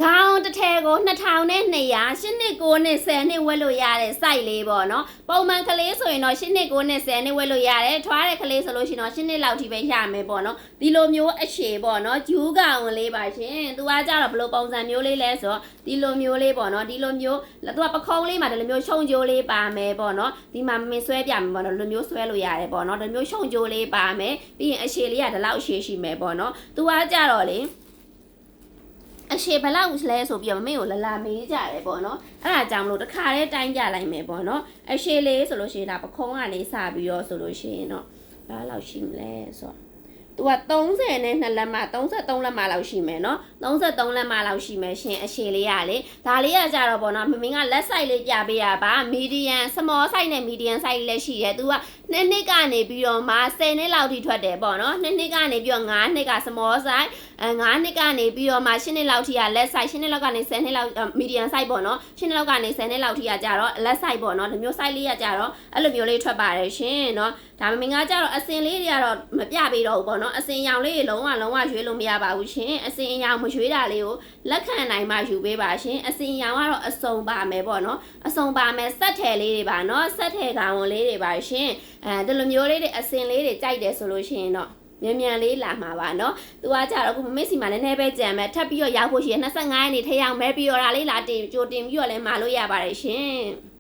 ခေါင်းတစ်ထည်ကို2200 8နှစ်9နှစ်10နှစ်ဝယ်လို့ရတဲ့ site လေးပေါ့နော်ပုံမှန်ကလေးဆိုရင်တော့8နှစ်9နှစ်10နှစ်ဝယ်လို့ရတယ်ထွားတဲ့ကလေးဆိုလို့ရှိရင်တော့8နှစ်လောက်ထိပဲရမယ်ပေါ့နော်ဒီလိုမျိုးအရှည်ပေါ့နော်ဂျူးကောင်လေးပါရှင်သူကကြတော့ဘယ်လိုပုံစံမျိုးလေးလဲဆိုတော့ဒီလိုမျိုးလေးပေါ့နော်ဒီလိုမျိုးသူကပခုံးလေးမှာဒီလိုမျိုးရှုံကြိုးလေးပါမယ်ပေါ့နော်ဒီမှာမင်းဆွဲပြမယ်ပေါ့နော်ဒီလိုမျိုးဆွဲလို့ရတယ်ပေါ့နော်ဒီလိုမျိုးရှုံကြိုးလေးပါမယ်ပြီးရင်အရှည်လေးကဒီလောက်အရှည်ရှိမယ်ပေါ့နော်သူကကြတော့လေအရှေ့ဘလောက်လဲဆိုပြီးတော့မမေကိုလာမေးကြတယ်ပေါ့နော်အဲ့ဒါကြောင့်မလို့တခါတည်းတိုင်းပြလိုက်မယ်ပေါ့နော်အရှေ့လေးဆိုလို့ရှိရင်ဒါပခုံးကနေစပြီးတော့ဆိုလို့ရှိရင်တော့ဘာလောက်ရှိမလဲဆိုသူက30နဲ့2လက်မ33လက်မလောက်ရှိမယ်နော်33လက်မလောက်ရှိမယ်ရှင်အရှည်လေးရလေဒါလေးကကြတော့ပေါ့နော်မမင်းကလက် size လေးပြပေးရပါ medium small size နဲ့ medium size လည်းရှိတယ်သူက2နှစ်ကနေပြီးတော့မှ10နှစ်လောက်ထိထွက်တယ်ပေါ့နော်2နှစ်ကနေပြီးတော့9နှစ်က small size 9နှစ်ကနေပြီးတော့မှ10နှစ်လောက်ထိကလက် size 10နှစ်လောက်ကနေ10နှစ်လောက် medium size ပေါ့နော်10နှစ်လောက်ကနေ10နှစ်လောက်ထိကကြတော့လက် size ပေါ့နော်ဒီမျိုး size လေးကကြတော့အဲ့လိုမျိုးလေးထွက်ပါတယ်ရှင်နော်ဒါမင်းကကြတော့အစင်လေးတွေကတော့မပြပေးတော့ဘူးပေါ့နော်အစင်ရောင်လေးတွေလုံးဝရွေးလို့မရပါဘူးရှင်အစင်ရောင်မရွေးတာလေးကိုလက်ခံနိုင်မှယူပေးပါရှင်အစင်ရောင်ကတော့အစုံပါမယ်ပေါ့နော်အစုံပါမယ်ဆက်ထည်လေးတွေပါနော်ဆက်ထည်ကောင်လေးတွေပါရှင်ဒီလိုမျိုးလေးတွေအစင်လေးတွေကြိုက်တယ်ဆိုလို့ရှိရင်တော့မြန်လေးလာမှာပါနော်သူကကြတော့အခုမမေ့စီမှာနည်းနည်းပဲကြံမယ်ထပ်ပြီးတော့ရောက်ဖို့ရှိရင်25ရက်နေထည့်ရောက်မဲပြီးတော့ဒါလေးလာတင်ကြိုတင်ပြီးတော့လည်းမာလို့ရပါတယ်ရှင်